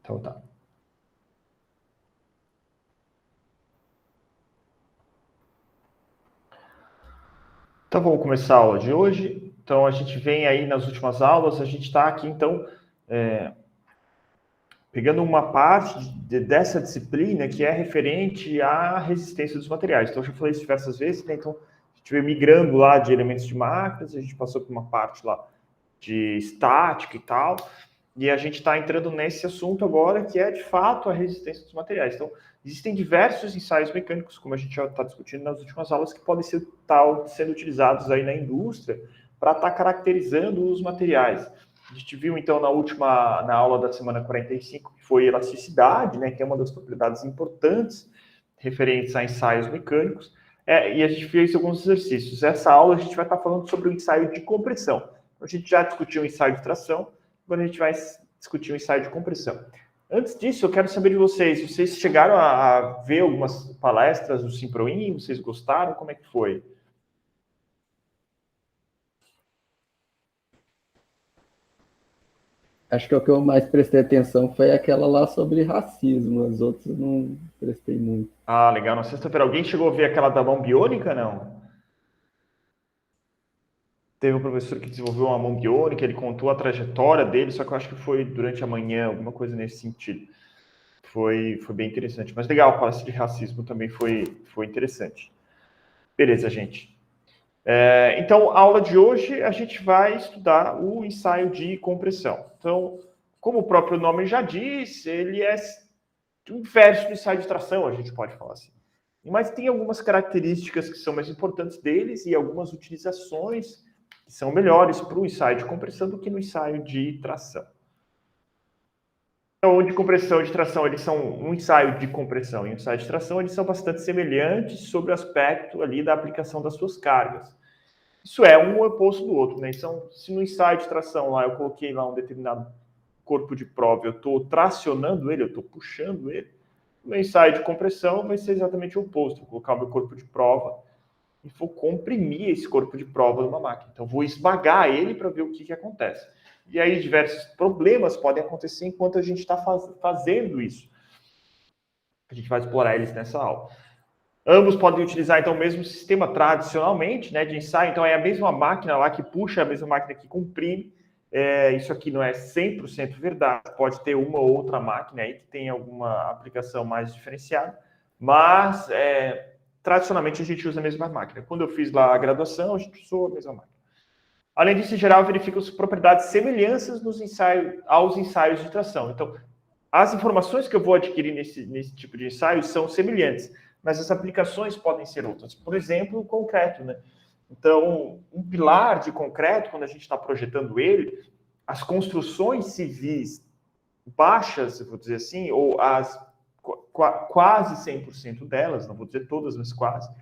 Então tá. Então vamos começar a aula de hoje. Então a gente vem aí nas últimas aulas, a gente está aqui então pegando uma parte dessa disciplina que é referente à resistência dos materiais. Então eu já falei isso diversas vezes, né? Então a gente veio migrando lá de elementos de máquinas, a gente passou por uma parte lá de estática e tal, e a gente está entrando nesse assunto agora, que é de fato a resistência dos materiais. Então, existem diversos ensaios mecânicos, como a gente já está discutindo nas últimas aulas, que podem ser sendo utilizados aí na indústria para estar caracterizando os materiais. A gente viu, então, na aula da semana 45, que foi elasticidade, né, que é uma das propriedades importantes referentes a ensaios mecânicos, e a gente fez alguns exercícios. Essa aula a gente vai estar falando sobre o ensaio de compressão. A gente já discutiu o ensaio de tração, agora a gente vai discutir o ensaio de compressão. Antes disso, eu quero saber de vocês. Vocês chegaram a ver algumas palestras do Simproin? Vocês gostaram? Como é que foi? Acho que o que eu mais prestei atenção foi aquela lá sobre racismo. As outras eu não prestei muito. Ah, legal. Na sexta-feira, alguém chegou a ver aquela da mão biônica, não? Teve um professor que desenvolveu uma mão biônica, ele contou a trajetória dele, só que eu acho que foi durante a manhã, alguma coisa nesse sentido. Foi bem interessante. Mas legal, a palestra de racismo também foi interessante. Beleza, gente. Então, a aula de hoje, a gente vai estudar o ensaio de compressão. Então, como o próprio nome já diz, ele é o inverso do ensaio de tração, a gente pode falar assim. Mas tem algumas características que são mais importantes deles e algumas utilizações que são melhores para o ensaio de compressão do que no ensaio de tração. Então, de compressão e de tração, eles são um ensaio de compressão e um ensaio de tração, eles são bastante semelhantes sobre o aspecto ali da aplicação das suas cargas. Isso é um oposto do outro, né? Então, se no ensaio de tração lá eu coloquei lá um determinado corpo de prova, eu estou tracionando ele, eu estou puxando ele, no ensaio de compressão vai ser exatamente o oposto. Vou colocar o meu corpo de prova e vou comprimir esse corpo de prova numa máquina. Então, vou esmagar ele para ver o que acontece. E aí, diversos problemas podem acontecer enquanto a gente está fazendo isso. A gente vai explorar eles nessa aula. Ambos podem utilizar, então, o mesmo sistema tradicionalmente, né, de ensaio. Então, é a mesma máquina lá que puxa, a mesma máquina que comprime. Isso aqui não é 100% verdade. Pode ter uma ou outra máquina aí que tem alguma aplicação mais diferenciada. Mas, tradicionalmente, a gente usa a mesma máquina. Quando eu fiz lá a graduação, a gente usou a mesma máquina. Além disso, em geral, verifica-se propriedades semelhanças aos ensaios de tração. Então, as informações que eu vou adquirir nesse tipo de ensaio são semelhantes, mas as aplicações podem ser outras. Por exemplo, o concreto, né? Então, um pilar de concreto, quando a gente está projetando ele, as construções civis baixas, vou dizer assim, ou as quase 100% delas, não vou dizer todas, mas quase,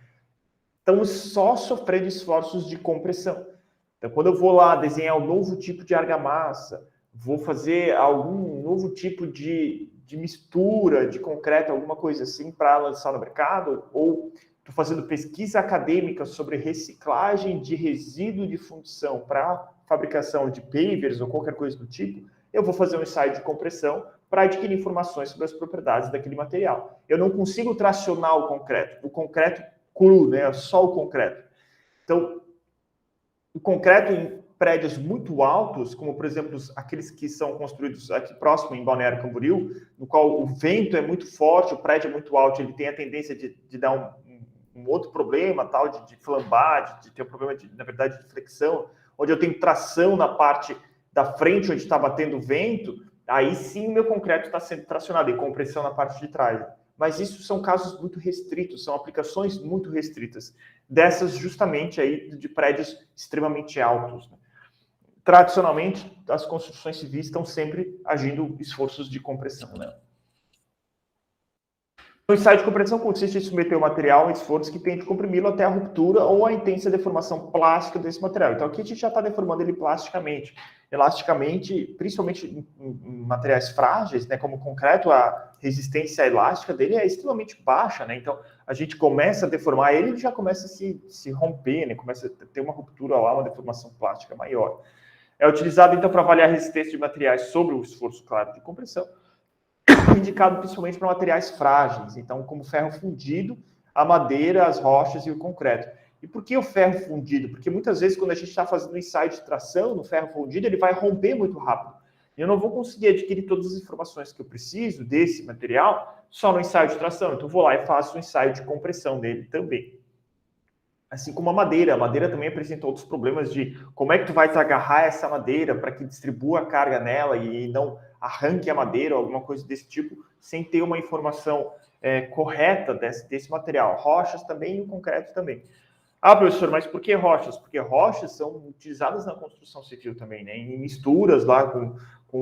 estão só sofrendo esforços de compressão. Então, quando eu vou lá desenhar um novo tipo de argamassa, vou fazer algum novo tipo de mistura de concreto, alguma coisa assim, para lançar no mercado, ou estou fazendo pesquisa acadêmica sobre reciclagem de resíduo de fundição para fabricação de pavers ou qualquer coisa do tipo, eu vou fazer um ensaio de compressão para adquirir informações sobre as propriedades daquele material. Eu não consigo tracionar o concreto cru, né? Só o concreto. Então, o concreto em prédios muito altos, como, por exemplo, aqueles que são construídos aqui próximo, em Balneário Camboriú, no qual o vento é muito forte, o prédio é muito alto, ele tem a tendência de dar um outro problema, tal, de flambar, de ter um problema, na verdade, de flexão, onde eu tenho tração na parte da frente, onde está batendo o vento, aí sim o meu concreto está sendo tracionado, e compressão na parte de trás. Mas isso são casos muito restritos, são aplicações muito restritas, dessas justamente aí de prédios extremamente altos. Né? Tradicionalmente, as construções civis estão sempre agindo esforços de compressão. Né? O ensaio de compressão consiste em submeter o material a esforços que tente comprimi-lo até a ruptura ou a intensa deformação plástica desse material. Então, aqui a gente já está deformando ele plasticamente. Elasticamente, principalmente em materiais frágeis, né, como o concreto, a resistência elástica dele é extremamente baixa. Né? Então, a gente começa a deformar ele e já começa a se romper, né? Começa a ter uma ruptura lá, uma deformação plástica maior. É utilizado, então, para avaliar a resistência de materiais sobre o esforço, claro, de compressão. indicado principalmente para materiais frágeis, então como ferro fundido, a madeira, as rochas e o concreto. E por que o ferro fundido? Porque muitas vezes quando a gente está fazendo ensaio de tração no ferro fundido, ele vai romper muito rápido. E eu não vou conseguir adquirir todas as informações que eu preciso desse material só no ensaio de tração. Então eu vou lá e faço um ensaio de compressão dele também. Assim como a madeira também apresenta outros problemas de como é que tu vai agarrar essa madeira para que distribua a carga nela e não arranque a madeira ou alguma coisa desse tipo, sem ter uma informação correta desse material. Rochas também e o concreto também. Ah, professor, mas por que rochas? Porque rochas são utilizadas na construção civil também, né? Em misturas lá com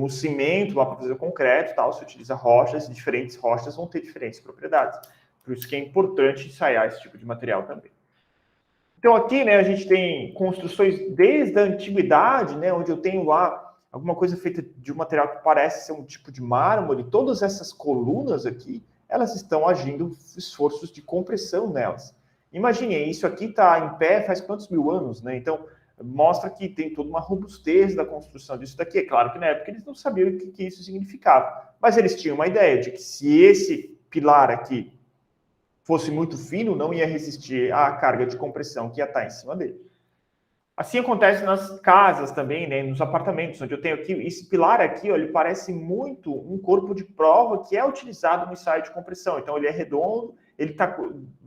o cimento, lá para fazer o concreto e tal, se utiliza rochas, e diferentes rochas vão ter diferentes propriedades. Por isso que é importante ensaiar esse tipo de material também. Então aqui, né, a gente tem construções desde a antiguidade, né, onde eu tenho lá alguma coisa feita de um material que parece ser um tipo de mármore. Todas essas colunas aqui, elas estão agindo esforços de compressão nelas. Imagine, isso aqui está em pé faz quantos mil anos, né? Então mostra que tem toda uma robustez da construção disso daqui. É claro que na época eles não sabiam o que isso significava, mas eles tinham uma ideia de que se esse pilar aqui fosse muito fino, não ia resistir à carga de compressão que ia estar em cima dele. Assim acontece nas casas também, né, nos apartamentos, onde eu tenho aqui, esse pilar aqui, ó, ele parece muito um corpo de prova que é utilizado no ensaio de compressão. Então ele é redondo, ele está,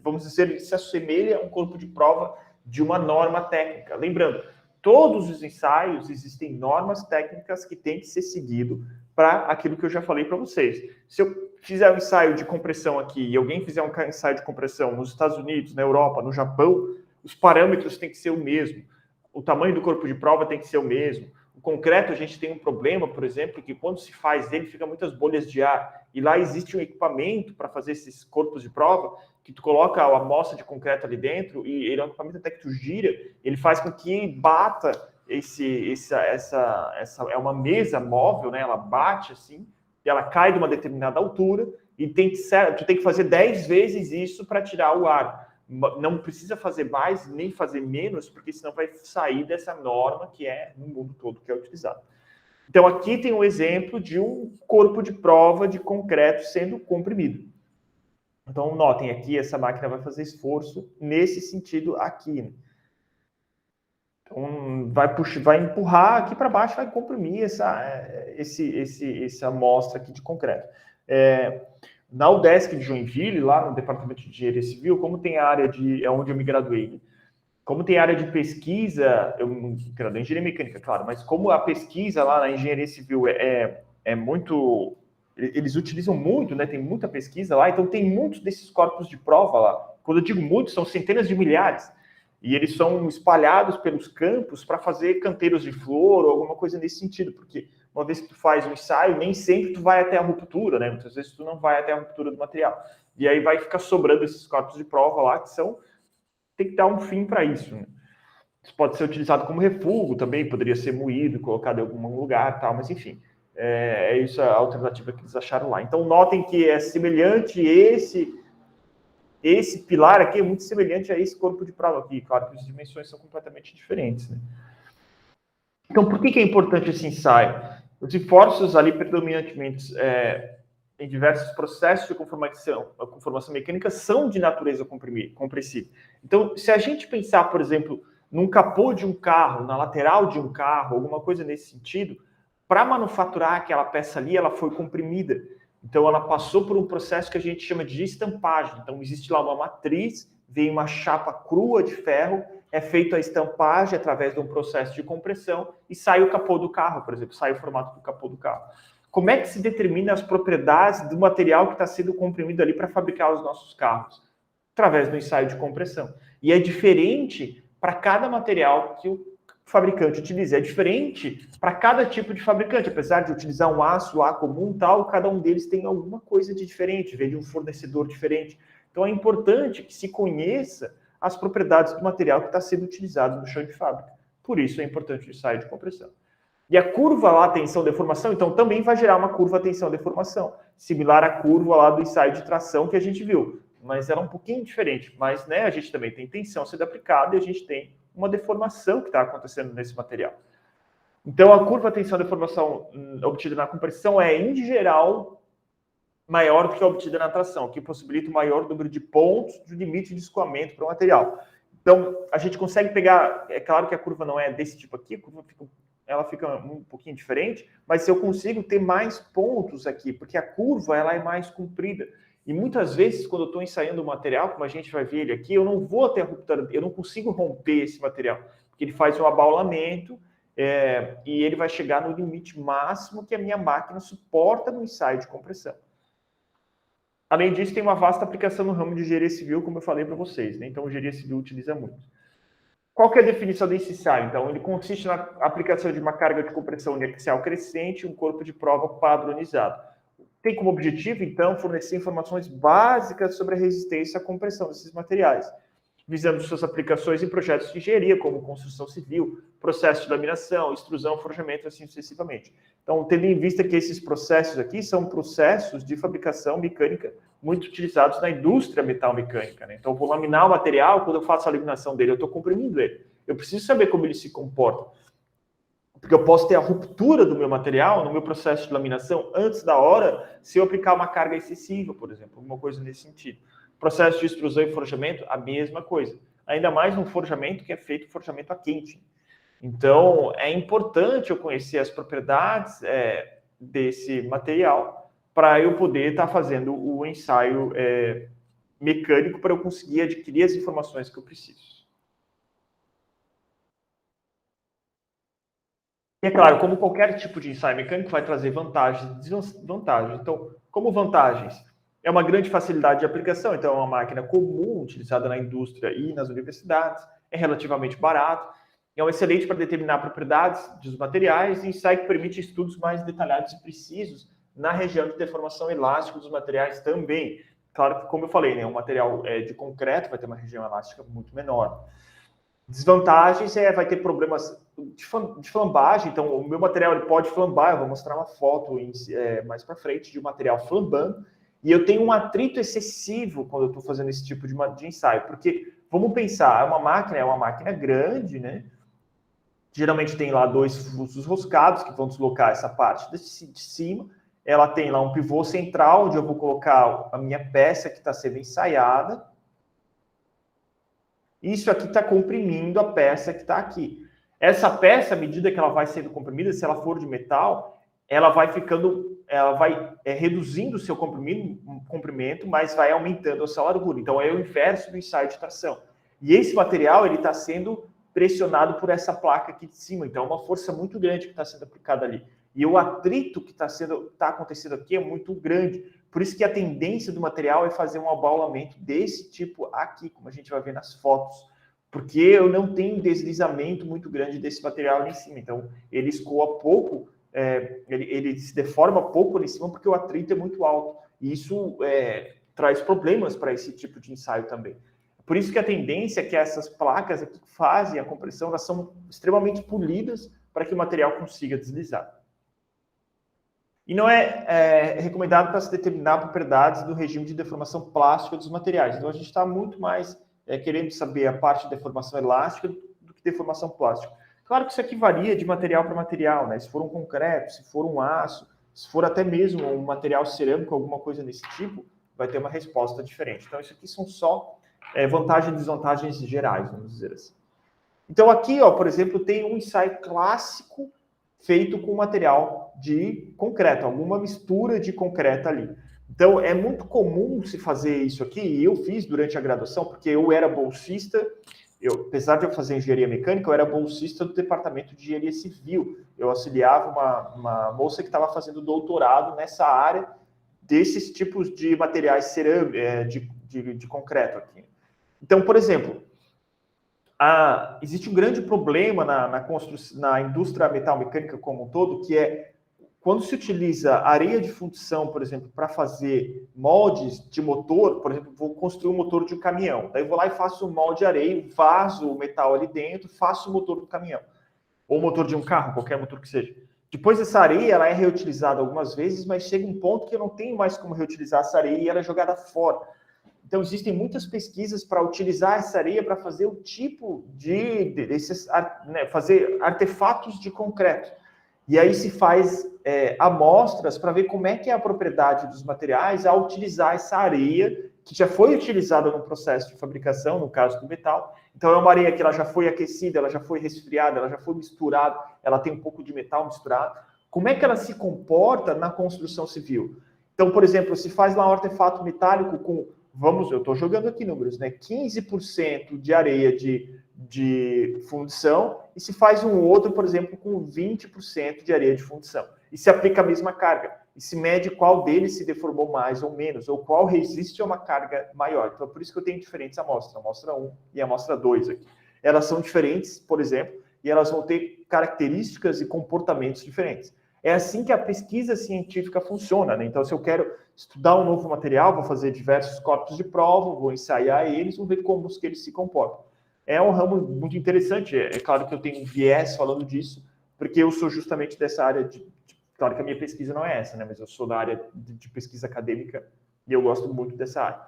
vamos dizer, ele se assemelha a um corpo de prova de uma norma técnica. Lembrando, todos os ensaios existem normas técnicas que têm que ser seguido para aquilo que eu já falei para vocês. Se eu fizer um ensaio de compressão aqui e alguém fizer um ensaio de compressão nos Estados Unidos, na Europa, no Japão, os parâmetros têm que ser o mesmo. O tamanho do corpo de prova tem que ser o mesmo. O concreto, a gente tem um problema, por exemplo, que quando se faz dele, fica muitas bolhas de ar. E lá existe um equipamento para fazer esses corpos de prova, que tu coloca a amostra de concreto ali dentro, e ele é um equipamento até que tu gira, ele faz com que bata essa é uma mesa móvel, né? Ela bate assim, e ela cai de uma determinada altura, e tu tem que fazer 10 vezes isso para tirar o ar. Não precisa fazer mais nem fazer menos, porque senão vai sair dessa norma que é no mundo todo que é utilizado. Então aqui tem um exemplo de um corpo de prova de concreto sendo comprimido. Então notem aqui, essa máquina vai fazer esforço nesse sentido aqui, né? Então vai empurrar aqui para baixo, vai comprimir essa amostra aqui de concreto. Na UDESC de Joinville, lá no Departamento de Engenharia Civil, como tem a área é onde eu me graduei, como tem área de pesquisa, eu me graduei em Engenharia Mecânica, claro, mas como a pesquisa lá na Engenharia Civil é muito... Eles utilizam muito, né? Tem muita pesquisa lá, então tem muitos desses corpos de prova lá. Quando eu digo muitos, são centenas de milhares. E eles são espalhados pelos campos para fazer canteiros de flor ou alguma coisa nesse sentido, porque uma vez que tu faz um ensaio, nem sempre tu vai até a ruptura, né? Muitas vezes tu não vai até a ruptura do material. E aí vai ficar sobrando esses corpos de prova lá, que tem que dar um fim para isso, né? Isso pode ser utilizado como refúgio também, poderia ser moído, colocado em algum lugar, tal, mas enfim, é isso a alternativa que eles acharam lá. Então notem que é semelhante esse pilar aqui é muito semelhante a esse corpo de prova aqui. Claro que as dimensões são completamente diferentes, né? Então, por que é importante esse ensaio? Os esforços ali predominantemente em diversos processos de conformação mecânica são de natureza compressiva. Então, se a gente pensar, por exemplo, num capô de um carro, na lateral de um carro, alguma coisa nesse sentido, para manufaturar aquela peça ali, ela foi comprimida. Então, ela passou por um processo que a gente chama de estampagem. Então, existe lá uma matriz, vem uma chapa crua de ferro, é feita a estampagem através de um processo de compressão e sai o capô do carro, por exemplo, sai o formato do capô do carro. Como é que se determina as propriedades do material que está sendo comprimido ali para fabricar os nossos carros? Através do ensaio de compressão. E é diferente para cada material que o fabricante utiliza. É diferente para cada tipo de fabricante. Apesar de utilizar um aço lá comum tal, cada um deles tem alguma coisa de diferente, vem de um fornecedor diferente. Então é importante que se conheça as propriedades do material que está sendo utilizado no chão de fábrica. Por isso é importante o ensaio de compressão. E a curva lá, tensão-deformação, então também vai gerar uma curva tensão-deformação, similar à curva lá do ensaio de tração que a gente viu, mas ela é um pouquinho diferente. Mas né, a gente também tem tensão sendo aplicada e a gente tem uma deformação que está acontecendo nesse material. Então a curva tensão-deformação obtida na compressão é, em geral, maior do que a obtida na tração, o que possibilita o maior número de pontos do limite de escoamento para o material. Então, a gente consegue pegar, é claro que a curva não é desse tipo aqui, ela fica um pouquinho diferente, mas eu consigo ter mais pontos aqui, porque a curva ela é mais comprida. E muitas vezes, quando eu estou ensaiando o material, como a gente vai ver ele aqui, eu não vou até a ruptura, eu não consigo romper esse material, porque ele faz um abaulamento e ele vai chegar no limite máximo que a minha máquina suporta no ensaio de compressão. Além disso, tem uma vasta aplicação no ramo de engenharia civil, como eu falei para vocês, né? Então, a engenharia civil utiliza muito. Qual que é a definição desse ensaio? Então, ele consiste na aplicação de uma carga de compressão uniaxial crescente e um corpo de prova padronizado. Tem como objetivo, então, fornecer informações básicas sobre a resistência à compressão desses materiais, visando suas aplicações em projetos de engenharia, como construção civil, processo de laminação, extrusão, forjamento, assim sucessivamente. Então, tendo em vista que esses processos aqui são processos de fabricação mecânica muito utilizados na indústria metal-mecânica, né? Então, eu vou laminar o material, quando eu faço a laminação dele, eu estou comprimindo ele. Eu preciso saber como ele se comporta, porque eu posso ter a ruptura do meu material no meu processo de laminação antes da hora, se eu aplicar uma carga excessiva, por exemplo, alguma coisa nesse sentido. Processo de extrusão e forjamento, a mesma coisa. Ainda mais um forjamento que é feito forjamento a quente. Então, é importante eu conhecer as propriedades desse material para eu poder estar fazendo o ensaio mecânico para eu conseguir adquirir as informações que eu preciso. E é claro, como qualquer tipo de ensaio mecânico vai trazer vantagens e desvantagens. Então, como vantagens, é uma grande facilidade de aplicação, então é uma máquina comum, utilizada na indústria e nas universidades, é relativamente barato, é um excelente para determinar propriedades dos materiais e ensaio que permite estudos mais detalhados e precisos na região de deformação elástica dos materiais também. Claro que, como eu falei, né, um material de concreto vai ter uma região elástica muito menor. Desvantagens vai ter problemas de flambagem, então o meu material ele pode flambar, eu vou mostrar uma foto mais para frente de um material flambando, e eu tenho um atrito excessivo quando eu estou fazendo esse tipo de ensaio, porque, vamos pensar, é uma máquina grande, né? Geralmente tem lá 2 fusos roscados que vão deslocar essa parte de cima, ela tem lá um pivô central, onde eu vou colocar a minha peça que está sendo ensaiada. Isso aqui está comprimindo a peça que está aqui. Essa peça, à medida que ela vai sendo comprimida, se ela for de metal, ela vai reduzindo o seu comprimento, mas vai aumentando a sua largura. Então, é o inverso do ensaio de tração. E esse material ele está sendo pressionado por essa placa aqui de cima. Então, é uma força muito grande que está sendo aplicada ali. E o atrito que está acontecendo aqui é muito grande. Por isso que a tendência do material é fazer um abaulamento desse tipo aqui, como a gente vai ver nas fotos. Porque eu não tenho deslizamento muito grande desse material ali em cima. Então, ele escoa pouco, ele se deforma pouco ali em cima, porque o atrito é muito alto. E isso traz problemas para esse tipo de ensaio também. Por isso que a tendência é que essas placas aqui que fazem a compressão, elas são extremamente polidas para que o material consiga deslizar. E não é recomendado para se determinar propriedades do regime de deformação plástica dos materiais. Então, a gente está muito mais querendo saber a parte de deformação elástica do que deformação plástica. Claro que isso aqui varia de material para material, né? Se for um concreto, se for um aço, se for até mesmo um material cerâmico, alguma coisa desse tipo, vai ter uma resposta diferente. Então, isso aqui são só vantagens e desvantagens gerais, vamos dizer assim. Então, aqui, ó, por exemplo, tem um ensaio clássico feito com material de concreto, alguma mistura de concreto ali. Então, é muito comum se fazer isso aqui, e eu fiz durante a graduação, porque eu era bolsista, apesar de eu fazer engenharia mecânica, eu era bolsista do departamento de engenharia civil. Eu auxiliava uma moça que estava fazendo doutorado nessa área desses tipos de materiais cerâmicos, de concreto aqui. Então, por exemplo, existe um grande problema na indústria metal-mecânica como um todo, que é quando se utiliza areia de fundição, por exemplo, para fazer moldes de motor, por exemplo, vou construir um motor de um caminhão, daí eu vou lá e faço um molde de areia, vaso o metal ali dentro, faço o motor do caminhão, ou motor de um carro, qualquer motor que seja. Depois essa areia ela é reutilizada algumas vezes, mas chega um ponto que eu não tenho mais como reutilizar essa areia e ela é jogada fora. Então, existem muitas pesquisas para utilizar essa areia para fazer o tipo fazer artefatos de concreto. E aí se faz amostras para ver como é que é a propriedade dos materiais ao utilizar essa areia que já foi utilizada no processo de fabricação, no caso do metal. Então é uma areia que ela já foi aquecida, ela já foi resfriada, ela já foi misturada, ela tem um pouco de metal misturado. Como é que ela se comporta na construção civil? Então, por exemplo, se faz lá um artefato metálico com, eu estou jogando aqui números, né? 15% de areia de fundição e se faz um outro, por exemplo, com 20% de areia de fundição. E se aplica a mesma carga. E se mede qual deles se deformou mais ou menos, ou qual resiste a uma carga maior. Então, por isso que eu tenho diferentes amostras, a amostra 1 e a amostra 2 aqui. Elas são diferentes, por exemplo, e elas vão ter características e comportamentos diferentes. É assim que a pesquisa científica funciona, né? Então, se eu quero estudar um novo material, vou fazer diversos corpos de prova, vou ensaiar eles, vou ver como que eles se comportam. É um ramo muito interessante. É claro que eu tenho um viés falando disso, porque eu sou justamente dessa área claro que a minha pesquisa não é essa, né? Mas eu sou da área de pesquisa acadêmica e eu gosto muito dessa área.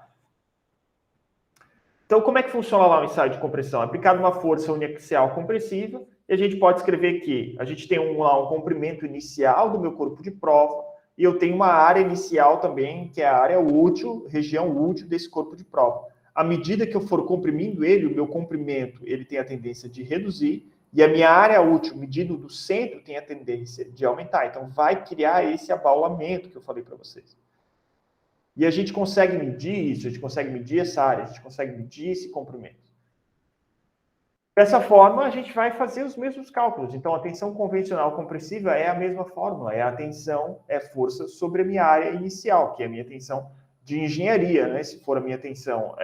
Então, como é que funciona lá o ensaio de compressão? É aplicada uma força uniaxial compressiva e a gente pode escrever que a gente tem lá um comprimento inicial do meu corpo de prova e eu tenho uma área inicial também, que é a área útil, região útil desse corpo de prova. À medida que eu for comprimindo ele, o meu comprimento ele tem a tendência de reduzir e a minha área útil, medido do centro, tem a tendência de aumentar. Então, vai criar esse abaulamento que eu falei para vocês. E a gente consegue medir isso, a gente consegue medir essa área, a gente consegue medir esse comprimento. Dessa forma, a gente vai fazer os mesmos cálculos. Então, a tensão convencional compressiva é a mesma fórmula, é a tensão, é força sobre a minha área inicial, que é a minha tensão de engenharia, né? Se for a minha tensão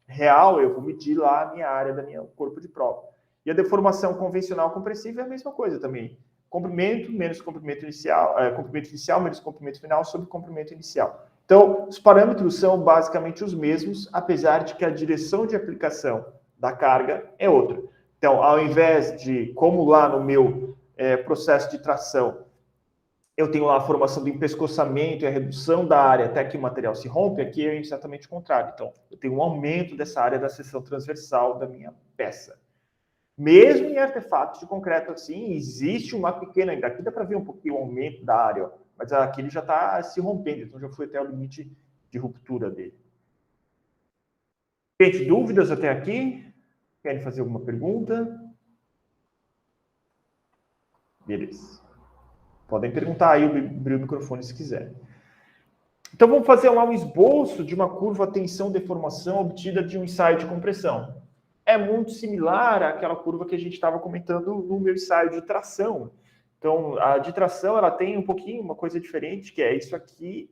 real, eu vou medir lá a minha área do meu corpo de prova. E a deformação convencional compressiva é a mesma coisa também. Comprimento menos comprimento inicial, comprimento inicial menos comprimento final sobre comprimento inicial. Então, os parâmetros são basicamente os mesmos, apesar de que a direção de aplicação da carga é outra. Então, ao invés de, como lá no meu processo de tração, eu tenho lá a formação do empescoçamento e a redução da área até que o material se rompe, aqui é exatamente o contrário. Então, eu tenho um aumento dessa área da seção transversal da minha peça. Mesmo em artefatos de concreto assim, existe uma pequena, ainda aqui dá para ver um pouquinho o aumento da área, ó, mas aqui ele já está se rompendo, então já foi até o limite de ruptura dele. Gente, dúvidas até aqui? Querem fazer alguma pergunta? Beleza. Podem perguntar aí, abrir o microfone se quiser. Então vamos fazer lá um esboço de uma curva tensão-deformação obtida de um ensaio de compressão. É muito similar àquela curva que a gente estava comentando no meu ensaio de tração. Então, a de tração, ela tem um pouquinho, uma coisa diferente, que é isso aqui,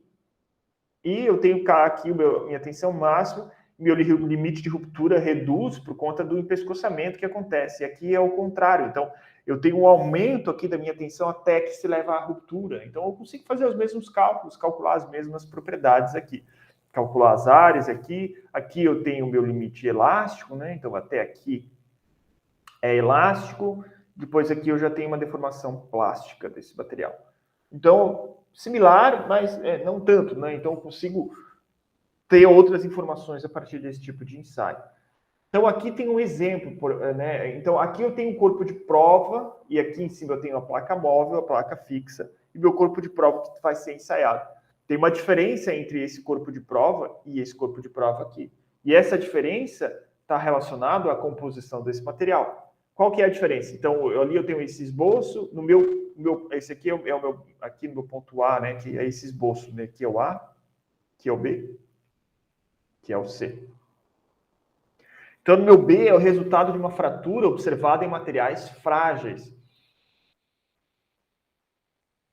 e eu tenho aqui minha tensão máxima, meu limite de ruptura reduz por conta do empescoçamento que acontece. E aqui é o contrário. Então, eu tenho um aumento aqui da minha tensão até que se leva à ruptura. Então, eu consigo fazer os mesmos cálculos, calcular as mesmas propriedades aqui. Calcular as áreas aqui. Aqui eu tenho o meu limite elástico, né? Então, até aqui é elástico. Depois aqui eu já tenho uma deformação plástica desse material. Então, similar, mas não tanto, né? Então, eu consigo ter outras informações a partir desse tipo de ensaio. Então, aqui tem um exemplo, né? Então, aqui eu tenho um corpo de prova, e aqui em cima eu tenho a placa móvel, a placa fixa, e meu corpo de prova que vai ser ensaiado. Tem uma diferença entre esse corpo de prova e esse corpo de prova aqui. E essa diferença está relacionada à composição desse material. Qual que é a diferença? Então, ali eu tenho esse esboço, no esse aqui é o meu, aqui no meu ponto A, né? Que é esse esboço, né? Aqui é o A, aqui é o B, que é o C. Então, no meu B é o resultado de uma fratura observada em materiais frágeis.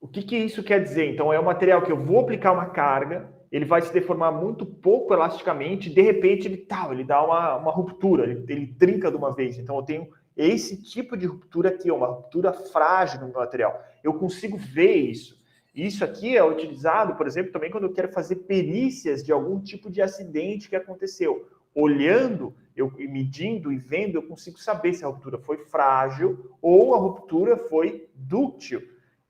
O que isso quer dizer? Então, é um material que eu vou aplicar uma carga, ele vai se deformar muito pouco elasticamente, de repente ele dá uma ruptura, ele trinca de uma vez. Então, eu tenho esse tipo de ruptura aqui, uma ruptura frágil no meu material. Eu consigo ver isso. Isso aqui é utilizado, por exemplo, também quando eu quero fazer perícias de algum tipo de acidente que aconteceu. Olhando, medindo e vendo, eu consigo saber se a ruptura foi frágil ou a ruptura foi dúctil.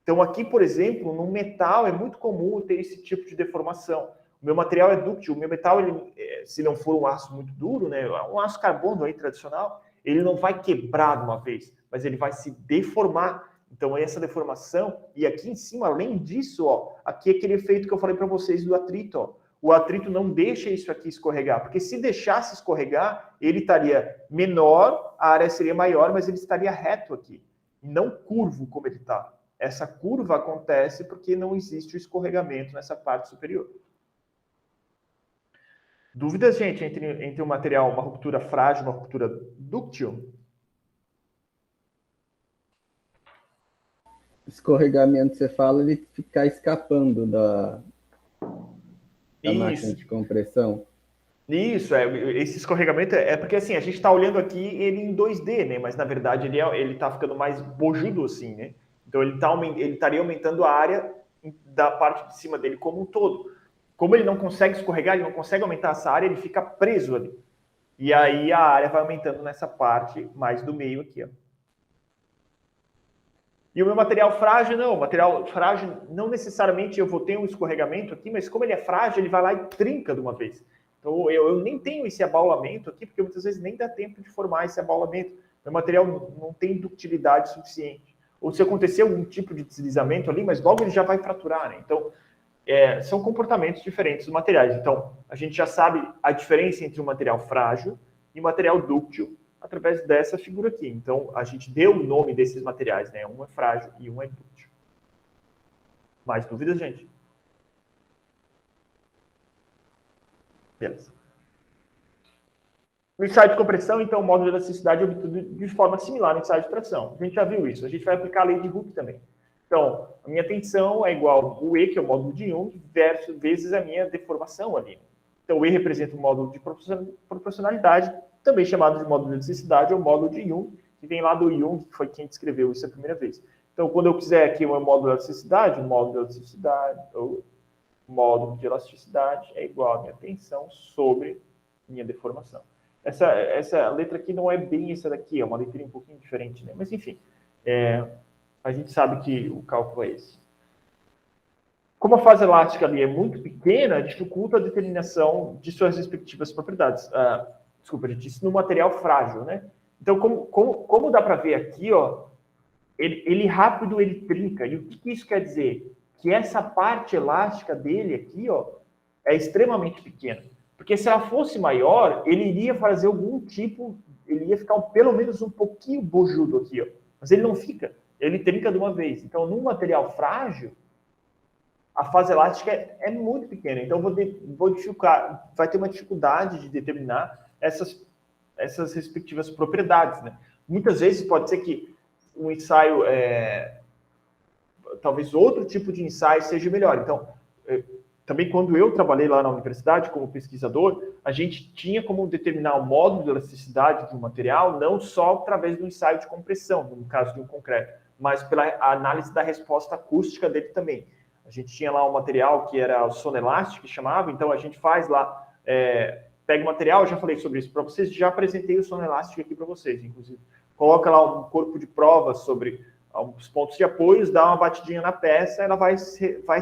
Então, aqui, por exemplo, no metal é muito comum ter esse tipo de deformação. O meu material é dúctil, o meu metal, se não for um aço muito duro, né, um aço carbono aí tradicional, ele não vai quebrar de uma vez, mas ele vai se deformar. Então, essa deformação, e aqui em cima, além disso, ó, aqui é aquele efeito que eu falei para vocês do atrito, ó. O atrito não deixa isso aqui escorregar, porque se deixasse escorregar, ele estaria menor, a área seria maior, mas ele estaria reto aqui, e não curvo como ele está. Essa curva acontece porque não existe o escorregamento nessa parte superior. Dúvidas, gente, entre um material, uma ruptura frágil e uma ruptura dúctil? Escorregamento, você fala, ele ficar escapando da máquina Isso. de compressão. Isso, esse escorregamento é porque assim, a gente está olhando aqui ele em 2D, né? Mas na verdade ele está ficando mais bojudo assim, né? Então ele estaria aumentando a área da parte de cima dele como um todo. Como ele não consegue escorregar, ele não consegue aumentar essa área, ele fica preso ali. E aí a área vai aumentando nessa parte mais do meio aqui, ó. E o meu material frágil, não. O material frágil, não necessariamente eu vou ter um escorregamento aqui, mas como ele é frágil, ele vai lá e trinca de uma vez. Então, eu nem tenho esse abaulamento aqui, porque muitas vezes nem dá tempo de formar esse abaulamento. Meu material não tem ductilidade suficiente. Ou se acontecer algum tipo de deslizamento ali, mas logo ele já vai fraturar, né? Então, são comportamentos diferentes dos materiais. Então, a gente já sabe a diferença entre um material frágil e um material dúctil através dessa figura aqui. Então, a gente deu o nome desses materiais, né? Um é frágil e um é dúctil. Mais dúvidas, gente? Beleza. No ensaio de compressão, então, o módulo de elasticidade é obtido de forma similar no ensaio de tração. A gente já viu isso. A gente vai aplicar a lei de Hooke também. Então, a minha tensão é igual ao E, que é o módulo de Young, vezes a minha deformação ali. Então, o E representa o módulo de proporcionalidade, também chamado de módulo de elasticidade, ou módulo de Young, que vem lá do Young, que foi quem descreveu isso a primeira vez. Então, quando eu quiser aqui o módulo de elasticidade, o módulo de elasticidade, ou módulo de elasticidade é igual a minha tensão sobre minha deformação. Essa letra aqui não é bem essa daqui, é uma letrinha um pouquinho diferente, né? Mas, enfim, a gente sabe que o cálculo é esse. Como a fase elástica ali é muito pequena, dificulta a determinação de suas respectivas propriedades. Desculpa, gente, isso no material frágil, né? Então, como dá para ver aqui, ó, ele rápido, ele trinca. E o que isso quer dizer? Que essa parte elástica dele aqui, ó, é extremamente pequena. Porque se ela fosse maior, ele iria fazer algum tipo, ele ia ficar pelo menos um pouquinho bojudo aqui, ó. Mas ele não fica, ele trinca de uma vez. Então, num material frágil, a fase elástica é muito pequena. Então, vou dificultar, vai ter uma dificuldade de determinar essas respectivas propriedades, né? Muitas vezes pode ser que um ensaio, talvez outro tipo de ensaio seja melhor. Então, também quando eu trabalhei lá na universidade como pesquisador, a gente tinha como determinar o módulo de elasticidade de um material não só através do ensaio de compressão, no caso de um concreto, mas pela análise da resposta acústica dele também. A gente tinha lá um material que era o sonoelástico, que chamava, então a gente faz lá, pega o material, eu já falei sobre isso para vocês, já apresentei o sonoelástico aqui para vocês, inclusive. Coloca lá um corpo de prova sobre os pontos de apoio, dá uma batidinha na peça, ela vai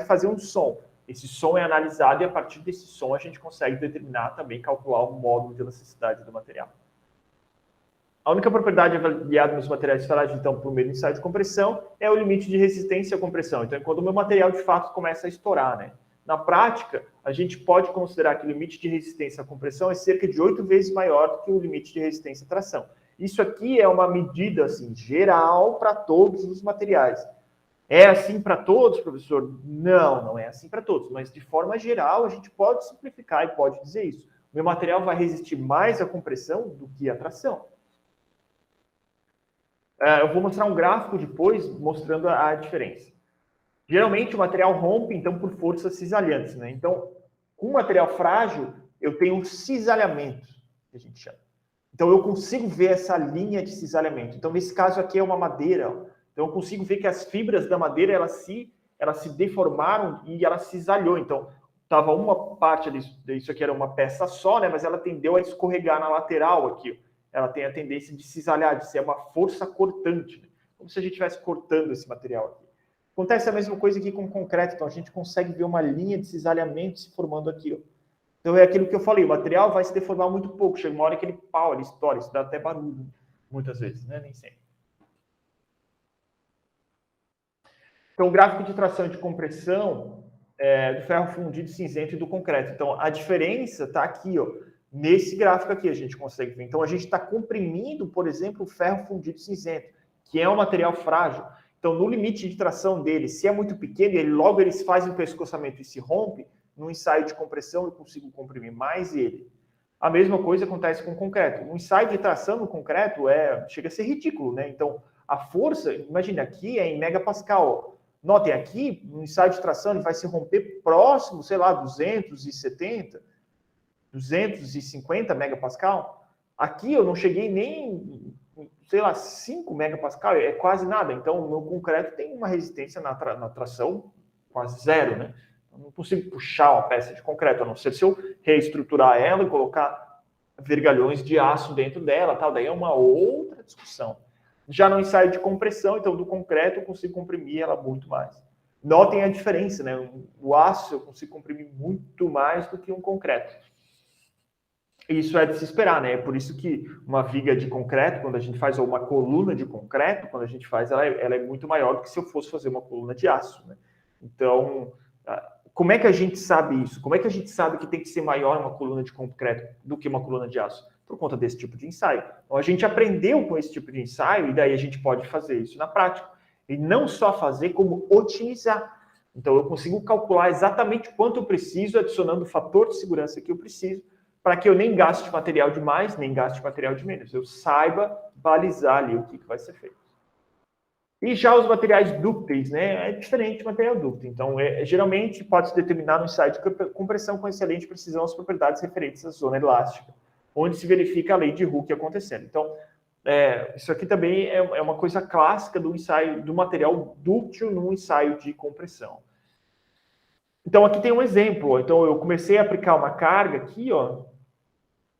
fazer um som. Esse som é analisado e a partir desse som a gente consegue determinar também, calcular o módulo de elasticidade do material. A única propriedade avaliada nos materiais frágeis, então, por meio do ensaio de compressão, é o limite de resistência à compressão. Então, é quando o meu material, de fato, começa a estourar, né? Na prática, a gente pode considerar que o limite de resistência à compressão é cerca de 8 vezes maior do que o limite de resistência à tração. Isso aqui é uma medida, assim, geral para todos os materiais. É assim para todos, professor? Não, não é assim para todos. Mas, de forma geral, a gente pode simplificar e pode dizer isso. O meu material vai resistir mais à compressão do que à tração. Eu vou mostrar um gráfico depois, mostrando a diferença. Geralmente, o material rompe, então, por forças cisalhantes, né? Então, com material frágil, eu tenho um cisalhamento, que a gente chama. Então, eu consigo ver essa linha de cisalhamento. Então, nesse caso aqui é uma madeira, ó. Então, eu consigo ver que as fibras da madeira, elas se deformaram e ela cisalhou. Então, estava uma parte disso aqui era uma peça só, né? Mas ela tendeu a escorregar na lateral aqui. Ela tem a tendência de cisalhar, de ser uma força cortante. Né? Como se a gente estivesse cortando esse material aqui. Acontece a mesma coisa aqui com o concreto. Então, a gente consegue ver uma linha de cisalhamento se formando aqui, ó. Então, é aquilo que eu falei. O material vai se deformar muito pouco. Chega uma hora que ele pau, ele estoura. Isso dá até barulho, muitas vezes, né? Nem sempre. Então, o gráfico de tração e de compressão do ferro fundido cinzento e do concreto. Então, a diferença está aqui, ó, nesse gráfico aqui a gente consegue ver. Então, a gente está comprimindo, por exemplo, o ferro fundido cinzento, que é um material frágil. Então, no limite de tração dele, se é muito pequeno, logo eles fazem o pescoçamento e se rompe, no ensaio de compressão eu consigo comprimir mais ele. A mesma coisa acontece com o concreto. O ensaio de tração no concreto chega a ser ridículo, né? Então, a força, imagine, aqui é em megapascal. Notem, aqui, no ensaio de tração, ele vai se romper próximo, sei lá, 270, 250 megapascal. Aqui eu não cheguei nem, sei lá, 5 megapascal, é quase nada. Então, o meu concreto tem uma resistência na tração quase zero, né? Eu não consigo puxar uma peça de concreto, a não ser se eu reestruturar ela e colocar vergalhões de aço dentro dela, tal. Daí é uma outra discussão. Já no ensaio de compressão, então, do concreto, eu consigo comprimir ela muito mais. Notem a diferença, né? O aço eu consigo comprimir muito mais do que um concreto. Isso é de se esperar, né? É por isso que uma viga de concreto, quando a gente faz, ou uma coluna de concreto, quando a gente faz, ela é muito maior do que se eu fosse fazer uma coluna de aço, né? Então, como é que a gente sabe isso? Como é que a gente sabe que tem que ser maior uma coluna de concreto do que uma coluna de aço? Por conta desse tipo de ensaio. Então, a gente aprendeu com esse tipo de ensaio e daí a gente pode fazer isso na prática. E não só fazer, como otimizar. Então, eu consigo calcular exatamente quanto eu preciso, adicionando o fator de segurança que eu preciso, para que eu nem gaste material de mais, nem gaste material de menos. Eu saiba balizar ali o que vai ser feito. E já os materiais dúcteis, né? É diferente do material dúctil. Então, geralmente pode se determinar no ensaio de compressão com excelente precisão as propriedades referentes à zona elástica, onde se verifica a lei de Hooke acontecendo. Então, isso aqui também é uma coisa clássica do ensaio do material dúctil no ensaio de compressão. Então, aqui tem um exemplo. Então, eu comecei a aplicar uma carga aqui, ó,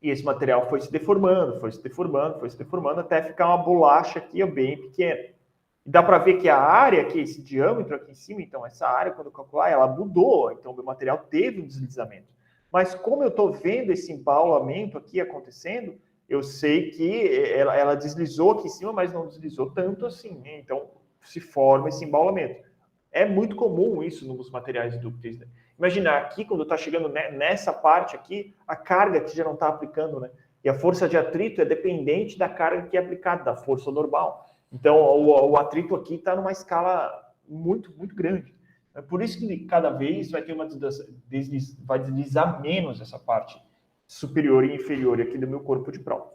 e esse material foi se deformando, foi se deformando, foi se deformando, até ficar uma bolacha aqui, ó, bem pequena. Dá para ver que a área, aqui, esse diâmetro aqui em cima, então essa área, quando eu calcular, ela mudou. Então, o meu material teve um deslizamento. Mas como eu estou vendo esse embaulamento aqui acontecendo, eu sei que ela deslizou aqui em cima, mas não deslizou tanto assim, né? Então, se forma esse embaulamento. É muito comum isso nos materiais dúcteis, né? Imagina, aqui, quando está chegando nessa parte aqui, a carga que já não está aplicando, né? E a força de atrito é dependente da carga que é aplicada, da força normal. Então, o atrito aqui está numa escala muito, muito grande. É por isso que cada vez vai ter vai deslizar menos essa parte superior e inferior aqui do meu corpo de prova.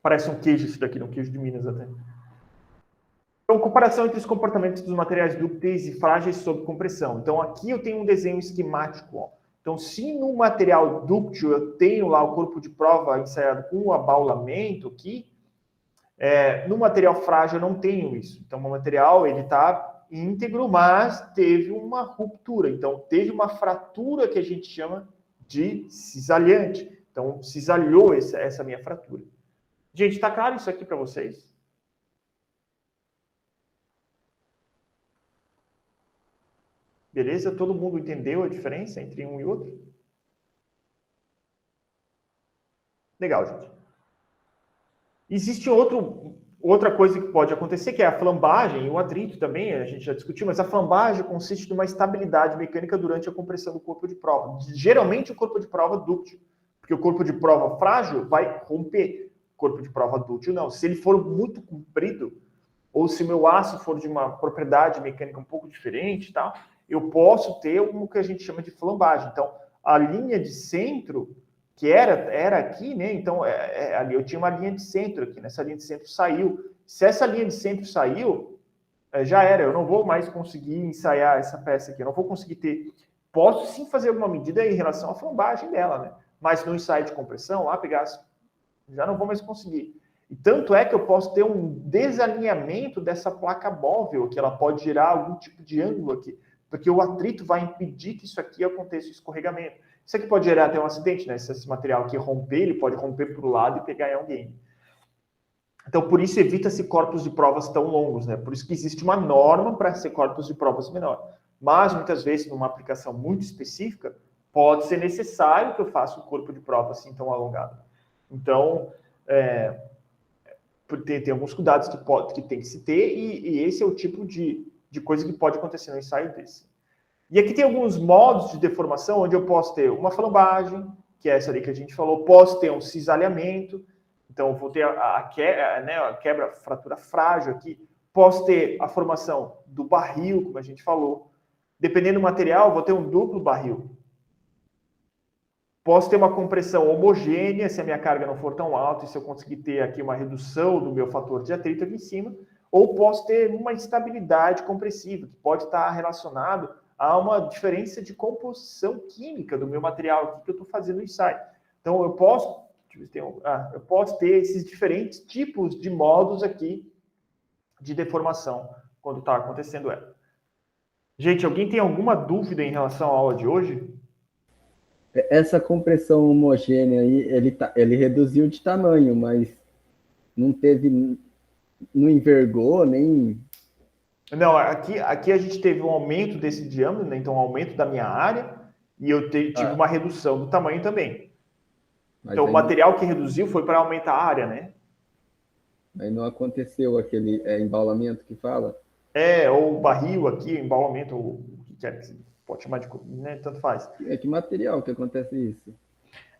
Parece um queijo isso daqui, um queijo de Minas até. Então, comparação entre os comportamentos dos materiais dúcteis e frágeis sob compressão. Então, aqui eu tenho um desenho esquemático, ó. Então, se no material dúctil eu tenho lá o corpo de prova ensaiado com o abaulamento aqui, no material frágil eu não tenho isso. Então, o material ele está íntegro, mas teve uma ruptura. Então, teve uma fratura que a gente chama de cisalhante. Então, cisalhou essa minha fratura. Gente, está claro isso aqui para vocês? Beleza? Todo mundo entendeu a diferença entre um e outro? Legal, gente. Existe outra coisa que pode acontecer, que é a flambagem e o atrito também, a gente já discutiu, mas a flambagem consiste numa estabilidade mecânica durante a compressão do corpo de prova. Geralmente o corpo de prova dúctil, porque o corpo de prova frágil vai romper. O corpo de prova dúctil não. Se ele for muito comprido, ou se o meu aço for de uma propriedade mecânica um pouco diferente, tá? Eu posso ter o que a gente chama de flambagem. Então, a linha de centro, que era aqui, né? Então, ali eu tinha uma linha de centro aqui, nessa linha de centro saiu. Se essa linha de centro saiu, já era, eu não vou mais conseguir ensaiar essa peça aqui, eu não vou conseguir ter... Posso sim fazer alguma medida em relação à flambagem dela, né? Mas no ensaio de compressão, lá pegar, já não vou mais conseguir. E tanto é que eu posso ter um desalinhamento dessa placa móvel, que ela pode gerar algum tipo de ângulo aqui, porque o atrito vai impedir que isso aqui aconteça, o escorregamento. Isso aqui pode gerar até um acidente, né? Se esse material aqui romper, ele pode romper para o lado e pegar em alguém. Então, por isso, evita-se corpos de provas tão longos, né? Por isso que existe uma norma para ser corpos de provas menor. Mas, muitas vezes, numa aplicação muito específica, pode ser necessário que eu faça um corpo de prova assim tão alongado. Então, tem alguns cuidados que tem que se ter, e esse é o tipo de de coisa que pode acontecer no ensaio desse. E aqui tem alguns modos de deformação, onde eu posso ter uma flambagem, que é essa ali que a gente falou, posso ter um cisalhamento, então eu vou ter a quebra, fratura frágil aqui, posso ter a formação do barril, como a gente falou. Dependendo do material, vou ter um duplo barril. Posso ter uma compressão homogênea, se a minha carga não for tão alta, e se eu conseguir ter aqui uma redução do meu fator de atrito aqui em cima, ou posso ter uma instabilidade compressiva, que pode estar relacionado a uma diferença de composição química do meu material aqui que eu estou fazendo no ensaio. Então, eu posso ter esses diferentes tipos de modos aqui de deformação quando está acontecendo ela. Gente, alguém tem alguma dúvida em relação à aula de hoje? Essa compressão homogênea aí, ele reduziu de tamanho, mas não envergou, nem... Não, aqui a gente teve um aumento desse diâmetro, né? Então um aumento da minha área, e eu tive uma redução do tamanho também. Então o material que reduziu foi para aumentar a área, né? Aí não aconteceu aquele embaulamento que fala? Ou barril aqui, embaulamento, ou o que quer que você pode chamar de... né? Tanto faz. Que material que acontece isso?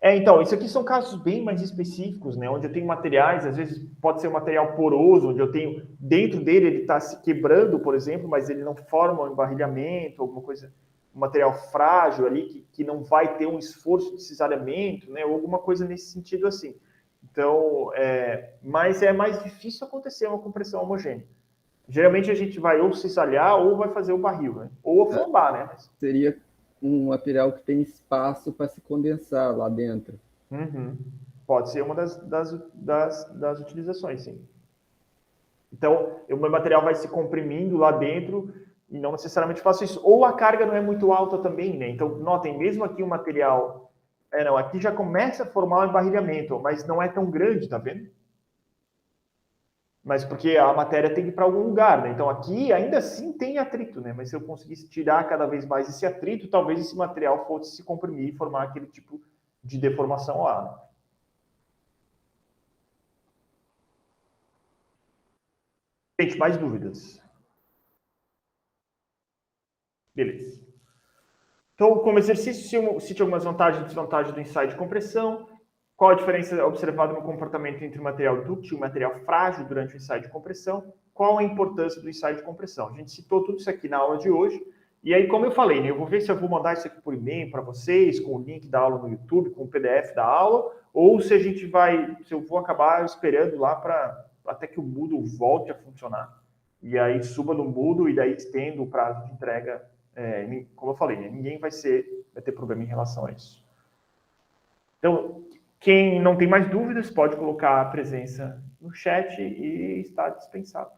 Então, isso aqui são casos bem mais específicos, né? Onde eu tenho materiais, às vezes pode ser um material poroso, onde eu tenho, dentro dele ele está se quebrando, por exemplo, mas ele não forma um embarrilhamento, alguma coisa, um material frágil ali, que não vai ter um esforço de cisalhamento, né? Ou alguma coisa nesse sentido assim. Então, mas é mais difícil acontecer uma compressão homogênea. Geralmente a gente vai ou cisalhar ou vai fazer o barril, né? Ou aflambar, né? Seria um material que tem espaço para se condensar lá dentro. Uhum. Pode ser uma das utilizações, sim. Então, o meu material vai se comprimindo lá dentro e não necessariamente faço isso. Ou a carga não é muito alta também, né? Então, notem, mesmo aqui o material... aqui já começa a formar um embarrilhamento, mas não é tão grande, tá vendo? Mas porque a matéria tem que ir para algum lugar, né? Então, aqui ainda assim tem atrito, né? Mas se eu conseguisse tirar cada vez mais esse atrito, talvez esse material fosse se comprimir e formar aquele tipo de deformação lá, né? Gente, mais dúvidas? Beleza. Então, como exercício, cite algumas vantagens e desvantagens do ensaio de compressão. Qual a diferença observada no comportamento entre o material dúctil e o material frágil durante o ensaio de compressão? Qual a importância do ensaio de compressão? A gente citou tudo isso aqui na aula de hoje. E aí, como eu falei, né, eu vou ver se eu vou mandar isso aqui por e-mail para vocês, com o link da aula no YouTube, com o PDF da aula, ou se eu vou acabar esperando lá até que o Moodle volte a funcionar. E aí suba no Moodle e daí estendo o prazo de entrega. Como eu falei, né, ninguém vai ter problema em relação a isso. Então, quem não tem mais dúvidas pode colocar a presença no chat e está dispensado.